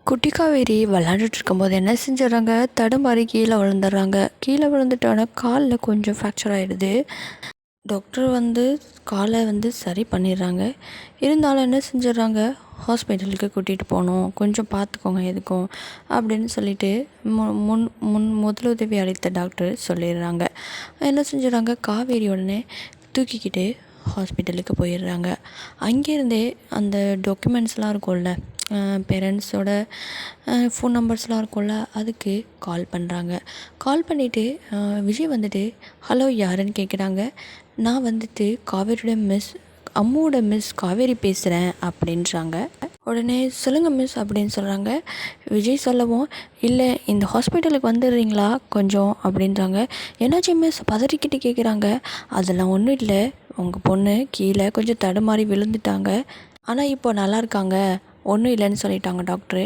குட்டி காவேரி விளாண்டுட்டு இருக்கும்போது என்ன செஞ்சிடறாங்க, தடுமாறி கீழே விழுந்துடுறாங்க. கீழே விழுந்துட்டோன்னே காலில் கொஞ்சம் ஃப்ராக்சர் ஆகிடுது. டாக்டர் காலை சரி பண்ணிடுறாங்க. இருந்தாலும் என்ன செஞ்சிடறாங்க, ஹாஸ்பிட்டலுக்கு கூட்டிகிட்டு போகணும், கொஞ்சம் பார்த்துக்கோங்க எதுக்கும் அப்படின்னு சொல்லிட்டு முதலுதவி அளித்த டாக்டர் சொல்லிடுறாங்க. என்ன செஞ்சிடறாங்க, காவேரி உடனே தூக்கிக்கிட்டு ஹாஸ்பிட்டலுக்கு போயிடுறாங்க. அங்கேருந்தே அந்த டாக்குமெண்ட்ஸ்லாம் இருக்கும்ல, பேரண்ட்ஸோட ஃபோன் நம்பர்ஸ்லாம் இருக்கும்ல, அதுக்கு கால் பண்ணுறாங்க. கால் பண்ணிவிட்டு விஜய் ஹலோ யாருன்னு கேட்குறாங்க. நான் காவேரியோட அம்மாவோட மிஸ் காவேரி பேசுகிறேன் அப்படின்றாங்க. உடனே சொல்லுங்கள் மிஸ் அப்படின்னு சொல்கிறாங்க. விஜய் சொல்லவும், இல்லை இந்த ஹாஸ்பிட்டலுக்கு வந்துடுறீங்களா கொஞ்சம் அப்படின்றாங்க. என்னாச்சு மிஸ் பதறிக்கிட்டு கேட்குறாங்க. அதெல்லாம் ஒன்றும் இல்லை, உங்கள் பொண்ணு கீழே கொஞ்சம் தடுமாறி விழுந்துட்டாங்க, ஆனால் இப்போ நல்லா இருக்காங்க, ஒன்றும் இல்லைன்னு சொல்லிட்டாங்க டாக்டரு.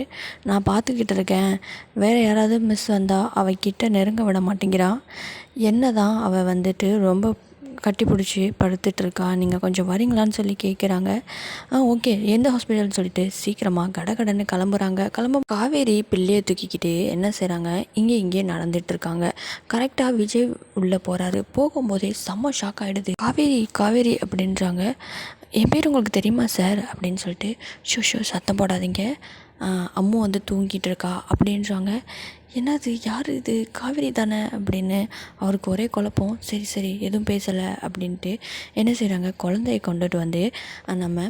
நான் பார்த்துக்கிட்டு இருக்கேன். வேறு யாராவது மிஸ் வந்தால் அவகிட்ட நெருங்க விட மாட்டேங்கிறான். என்ன தான் அவள் ரொம்ப கட்டி பிடிச்சி படுத்துட்ருக்கா, நீங்கள் கொஞ்சம் வரீங்களான்னு சொல்லி கேட்குறாங்க. ஓகே எந்த ஹாஸ்பிட்டல்னு சொல்லிட்டு சீக்கிரமாக கடகடன்னு கிளம்ப காவேரி பிள்ளையை தூக்கிக்கிட்டு என்ன செய்கிறாங்க, இங்கே நடந்துகிட்ருக்காங்க. கரெக்டாக விஜய் உள்ளே போகிறாரு. போகும்போதே செம்ம ஷாக் ஆகிடுது. காவேரி காவேரி அப்படின்றாங்க. என் பேர் உங்களுக்கு தெரியுமா சார் அப்படின்னு சொல்லிட்டு, ஷோ சத்தம் போடாதீங்க, அம்மு தூங்கிட்டு இருக்கா அப்படின்றாங்க. என்னது, யார் இது, காவேரி தானே அப்படின்னு அவருக்கு ஒரே குழப்பம். சரி எதுவும் பேசலை அப்படின்ட்டு என்ன செய்கிறாங்க, குழந்தைய கொண்டுட்டு நம்ம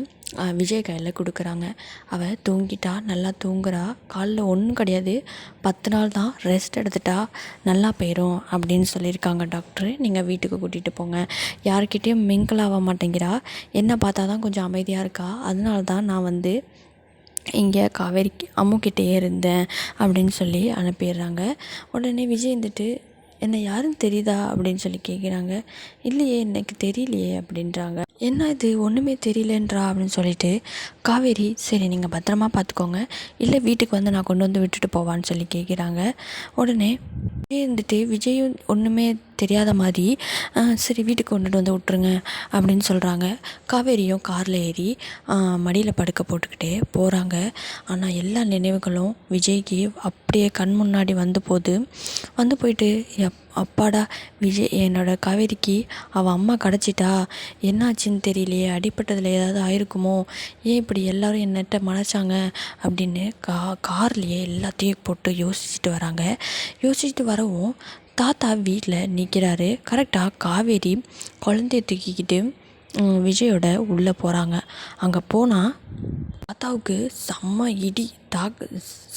விஜய் கையில் கொடுக்குறாங்க. அவள் தூங்கிட்டா, நல்லா தூங்குறா, காலில் ஒன்றும் கிடையாது, 10 நாள் தான் ரெஸ்ட் எடுத்துட்டா நல்லா போயிடும் அப்படின்னு சொல்லியிருக்காங்க டாக்டரு. நீங்கள் வீட்டுக்கு கூட்டிகிட்டு போங்க. யார்கிட்டேயும் மிங்கிள் ஆக மாட்டேங்கிறா, என்ன பார்த்தா தான் கொஞ்சம் அமைதியாக இருக்கா, அதனால தான் நான் இங்கே காவேரிக்கு அம்முக்கிட்டேயே இருந்தேன் அப்படின்னு சொல்லி அனுப்பிடுறாங்க. உடனே விஜய் என்னை யாருன்னு தெரியுதா அப்படின்னு சொல்லி கேட்குறாங்க. இல்லையே எனக்கு தெரியலையே அப்படின்றாங்க. என்ன இது ஒன்றுமே தெரியலன்றா அப்படின்னு சொல்லிட்டு காவேரி, சரி நீங்கள் பத்திரமா பார்த்துக்கோங்க, இல்லை வீட்டுக்கு நான் கொண்டு விட்டுட்டு போவான்னு சொல்லி கேட்குறாங்க. உடனே விஜயும் ஒன்றுமே தெரியாத மாதிரி சரி வீட்டுக்கு கொண்டுட்டு விட்டுருங்க அப்படின்னு சொல்கிறாங்க. காவேரியும் காரில் ஏறி மடியில் படுக்க போட்டுக்கிட்டே போகிறாங்க. ஆனால் எல்லா நினைவுகளும் விஜய்க்கு அப்படியே கண் முன்னாடி போயிட்டு அப்பாடா, விஜய் என்னோடய காவேரிக்கு அவள் அம்மா கிடச்சிட்டா, என்னாச்சுன்னு தெரியலையே, அடிப்பட்டதில் ஏதாவது ஆயிருக்குமோ, ஏன் இப்படி எல்லோரும் என்னட்ட மறைச்சாங்க அப்படின்னு கார்லேயே எல்லாத்தையும் போட்டு யோசிச்சுட்டு வரவும் தாத்தா வீட்டில் நிற்கிறாரு. கரெக்டாக காவேரி குழந்தைய தூக்கிக்கிட்டு விஜயோட உள்ளே போகிறாங்க. அங்கே போனால் தாத்தாவுக்கு செம்ம இடி,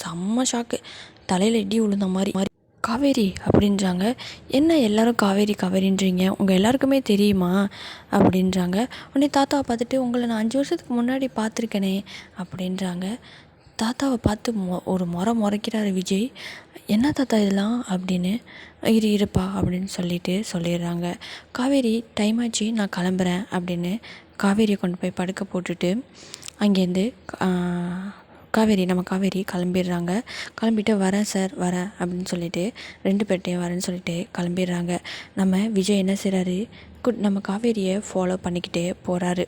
செம்ம ஷாக்கு, தலையில் இடி விழுந்த மாதிரி. காவேரி அப்படின்றாங்க. என்ன எல்லோரும் காவேரி காவேரின்றீங்க, உங்கள் எல்லாருக்குமே தெரியுமா அப்படின்றாங்க. உடனே தாத்தாவை பார்த்துட்டு, உங்களை நான் 5 வருஷத்துக்கு முன்னாடி பார்த்துருக்கேனே அப்படின்றாங்க. தாத்தாவை பார்த்து ஒரு முறைக்கிறாரு விஜய். என்ன தாத்தா இதெல்லாம் அப்படின்னு. இருப்பா அப்படின்னு சொல்லிடுறாங்க. காவேரி டைம் ஆச்சு, நான் கிளம்புறேன் அப்படின்னு காவேரியை கொண்டு போய் படுக்க போட்டுட்டு அங்கேருந்து காவேரி கிளம்பிடுறாங்க. கிளம்பிட்டு வரேன் சார் வரேன் அப்படின்னு சொல்லிட்டு 2 பேர்ட்டையும் வரேன்னு சொல்லிட்டு கிளம்பிடுறாங்க. நம்ம விஜய் என்ன செய்கிறாரு, நம்ம காவேரியை ஃபாலோ பண்ணிக்கிட்டே போகிறாரு.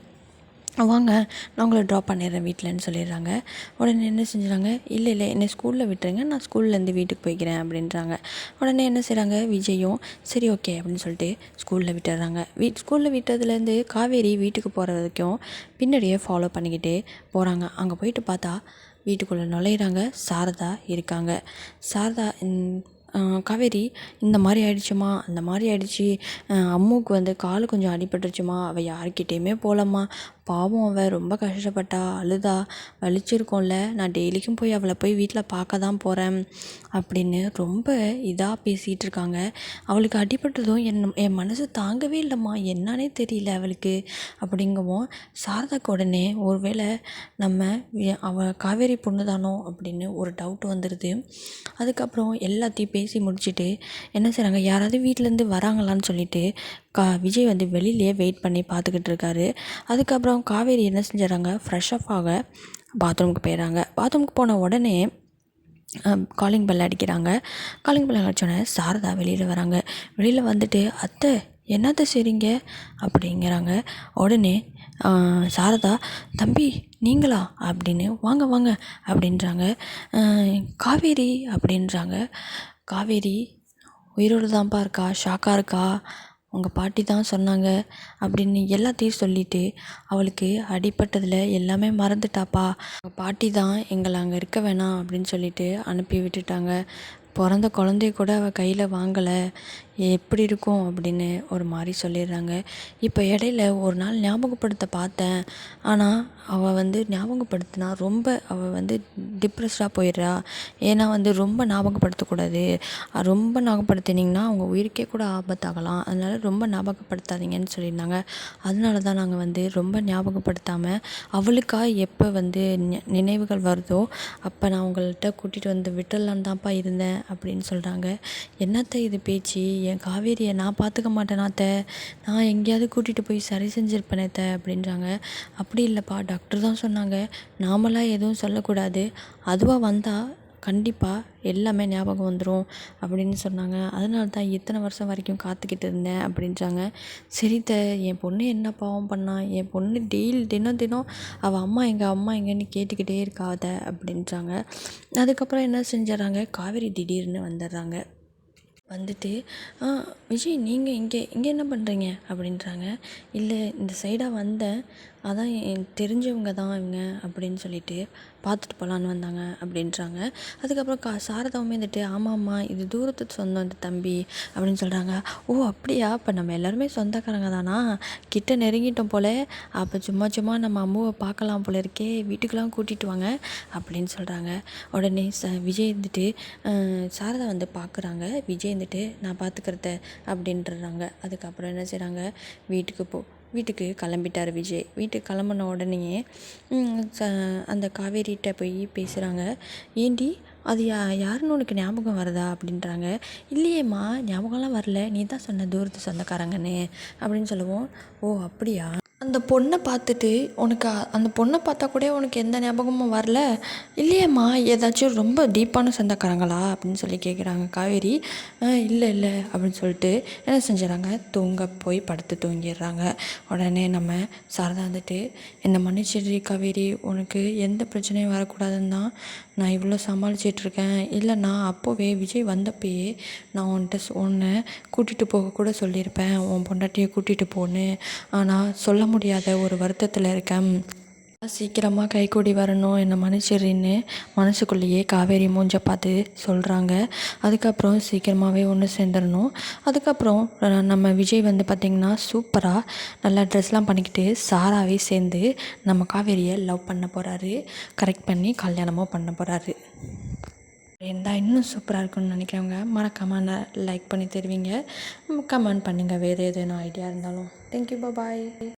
வாங்க நான் உங்களை ட்ராப் பண்ணிடுறேன் வீட்டில்னு சொல்லிடுறாங்க. உடனே என்ன செஞ்சுறாங்க, இல்லை என்னை ஸ்கூலில் விட்டுருங்க, நான் ஸ்கூல்லேருந்து வீட்டுக்கு போய்க்கிறேன் அப்படின்றாங்க. உடனே என்ன செய்கிறாங்க, விஜயும் சரி ஓகே அப்படின்னு சொல்லிட்டு ஸ்கூலில் விட்டுடுறாங்க. ஸ்கூலில் விட்டதுலேருந்து காவேரி வீட்டுக்கு போகிற வரைக்கும் பின்னாடியே ஃபாலோ பண்ணிக்கிட்டே போகிறாங்க. அங்கே போயிட்டு பார்த்தா வீட்டுக்குள்ளே நுழையிறாங்க. சாரதா இருக்காங்க. சாரதா, காவேரி இந்த மாதிரி ஆயிடுச்சுமா, அந்த மாதிரி ஆயிடுச்சு, அம்முக்கு கால் கொஞ்சம் அடிபட்டுருச்சுமா, அவள் யார்கிட்டேயுமே போகலம்மா, பாவம் அவள் ரொம்ப கஷ்டப்பட்டா, அழுதா, வலிச்சிருக்கோம்ல, நான் டெய்லிக்கும் அவளை வீட்டில் பார்க்க தான் போகிறேன் அப்படின்னு ரொம்ப இதாக பேசிகிட்டு இருக்காங்க. அவளுக்கு அடிபட்டதும் என் மனசு தாங்கவே இல்லைம்மா, என்னன்னே தெரியல அவளுக்கு அப்படிங்கவும் சாரதாக்கு உடனே ஒருவேளை அவள் காவேரி பொண்ணு தானோ அப்படின்னு ஒரு டவுட் வந்துடுது. அதுக்கப்புறம் எல்லாத்தையும் பேசி முடிச்சுட்டு என்ன செய்கிறாங்க, யாராவது வீட்டிலேருந்து வராங்களான்னு சொல்லிட்டு விஜய் வெளியிலேயே வெயிட் பண்ணி பார்த்துக்கிட்டு இருக்காரு. அதுக்கப்புறம் காவேரி என்ன செஞ்சிடறாங்க, ஃப்ரெஷ் அப் ஆக பாத்ரூமுக்கு போயிடறாங்க. பாத்ரூமுக்கு போன உடனே காலிங் பெல் அடிக்கிறாங்க. காலிங் பெல் அடித்தோடனே சாரதா வெளியில் வராங்க. வெளியில் அத்தை என்னத்தை செய்கிறீங்க அப்படிங்கிறாங்க. உடனே சாரதா, தம்பி நீங்களா அப்படின்னு வாங்க வாங்க அப்படின்றாங்க. காவேரி அப்படின்றாங்க. காவேரி உயிரோடு தான்ப்பா இருக்கா, ஷாக்காக இருக்கா, உங்கள் பாட்டி தான் சொன்னாங்க அப்படின்னு எல்லாத்தையும் சொல்லிவிட்டு அவளுக்கு அடிபட்டதில் எல்லாமே மறந்துட்டாப்பா, உங்கள் பாட்டி தான் எங்களை அங்கே இருக்க வேணாம் அப்படின்னு சொல்லிட்டு அனுப்பி விட்டுட்டாங்க. பிறந்த குழந்தைய கூட அவள் கையில் வாங்கலை, எப்படி இருக்கும் அப்படின்னு ஒரு மாதிரி சொல்லிடுறாங்க. இப்போ இடையில ஒரு நாள் ஞாபகப்படுத்த பார்த்தேன், ஆனால் அவள் ஞாபகப்படுத்தினா ரொம்ப அவள் டிப்ரெஸ்டாக போயிடுறா. ஏன்னா ரொம்ப ஞாபகப்படுத்தக்கூடாது, ரொம்ப ஞாபகப்படுத்தினீங்கன்னா அவங்க உயிருக்கே கூட ஆபத்தாகலாம், அதனால் ரொம்ப ஞாபகப்படுத்தாதீங்கன்னு சொல்லியிருந்தாங்க. அதனால தான் நாங்கள் ரொம்ப ஞாபகப்படுத்தாமல் அவளுக்காக எப்போ நினைவுகள் வருதோ அப்போ நான் உங்கள்கிட்ட கூட்டிகிட்டு வந்து விட்டுடலான்னு தான்ப்பா இருந்தேன் அப்படின்னு சொல்கிறாங்க. என்னத்த இது பேச்சு, என் காவேரியை நான் பார்த்துக்க மாட்டேனாத்த, நான் எங்கேயாவது கூட்டிகிட்டு போய் சரி செஞ்சுருப்பேனேத்த அப்படின்றாங்க. அப்படி இல்லைப்பா, டாக்டர் தான் சொன்னாங்க நாமளாக எதுவும் சொல்லக்கூடாது, அதுவாக வந்தால் கண்டிப்பாக எல்லாமே ஞாபகம் வந்துடும் அப்படின்னு சொன்னாங்க. அதனால தான் இத்தனை வருஷம் வரைக்கும் காத்துக்கிட்டு இருந்தேன் அப்படின்றாங்க. சரித்த, என் பொண்ணு என்ன பாவம் பண்ணா, என் பொண்ணு தினம் தினம் அவள் அம்மா எங்கன்னு கேட்டுக்கிட்டே இருக்காத அப்படின்றாங்க. அதுக்கப்புறம் என்ன செஞ்சிடறாங்க, காவேரி திடீர்னு வந்துடுறாங்க. வந்துட்டு விஜய் நீங்கள் இங்கே இங்கே என்ன பண்ணுறீங்க அப்படின்றாங்க. இல்லை, இந்த சைடாக வந்தேன், அதான் தெரிஞ்சவங்க தான் இவங்க அப்படின்னு சொல்லிட்டு பார்த்துட்டு போகலான்னு வந்தாங்க அப்படின்றாங்க. அதுக்கப்புறம் சாரதாவுமே ஆமாம்மா இது தூரத்து சொந்தம் இந்த தம்பி அப்படின்னு சொல்கிறாங்க. ஓ அப்படியா, இப்போ நம்ம எல்லாருமே சொந்தக்காரங்க தானா, கிட்ட நெருங்கிட்டோம் போல், அப்போ சும்மா சும்மா நம்ம அம்முவை பார்க்கலாம் போல இருக்கே, வீட்டுக்கெலாம் கூட்டிகிட்டு வாங்க அப்படின்னு சொல்கிறாங்க. உடனே விஜய் சாரதா பார்க்குறாங்க. விஜய் நான் பார்த்துக்கிறத அப்படின்றாங்க. அதுக்கப்புறம் என்ன செய்கிறாங்க, வீட்டுக்கு கிளம்பிட்டார் விஜய். வீட்டுக்கு கிளம்புன உடனேயே அந்த காவேரிகிட்ட போய் பேசுகிறாங்க. ஏண்டி அது யாருன்னு உனக்கு ஞாபகம் வருதா அப்படின்றாங்க. இல்லையேம்மா, ஞாபகம்லாம் வரல, நீ தான் சொன்ன தூரத்து சொந்தக்காரங்கன்னு அப்படின்னு சொல்லுவோம். ஓ அப்படியா, அந்த பொண்ணை பார்த்துட்டு அந்த பொண்ணை பார்த்தா கூட உனக்கு எந்த ஞாபகமும் வரல இல்லையேம்மா, ஏதாச்சும் ரொம்ப டீப்பான சொந்தக்காரங்களா அப்படின்னு சொல்லி கேட்குறாங்க காவேரி. இல்லை இல்லை அப்படின்னு சொல்லிட்டு என்ன செஞ்சிடறாங்க, தூங்க போய் படுத்து தூங்கிடுறாங்க. உடனே நம்ம சாரதா என்னை மன்னிச்சிடுறி காவேரி, உனக்கு எந்த பிரச்சனையும் வரக்கூடாதுன்னு தான் நான் இவ்வளோ சமாளிச்சிட்ருக்கேன். இல்லை, நான் அப்போவே விஜய் வந்தப்பயே நான் உன்னை கூட்டிகிட்டு போக கூட சொல்லியிருப்பேன், உன் பொண்டாட்டியை கூட்டிகிட்டு போன்னு, ஆனால் சொல்ல முடியாத ஒரு வருத்தத்தில் இருக்கேன். சீக்கிரமாக கைக்கூடி வரணும், என்னை மன்னிச்சிடுறின்னு மனசுக்குள்ளேயே காவேரி மூஞ்ச பார்த்து சொல்கிறாங்க. அதுக்கப்புறம் சீக்கிரமாகவே ஒன்று சேர்ந்துடணும். அதுக்கப்புறம் நம்ம விஜய் பார்த்திங்கன்னா சூப்பராக நல்லா ட்ரெஸ்லாம் பண்ணிக்கிட்டு சாராவே சேர்ந்து நம்ம காவேரியை லவ் பண்ண போகிறாரு, கரெக்ட் பண்ணி கல்யாணமும் பண்ண போகிறாரு. இருந்தால் இன்னும் சூப்பராக இருக்குன்னு நினைக்கிறவங்க மறக்காமல் லைக் பண்ணி தருவீங்க, கமெண்ட் பண்ணுங்கள் வேறு ஏதேனும் ஐடியா இருந்தாலும். தேங்க்யூ, பாய்.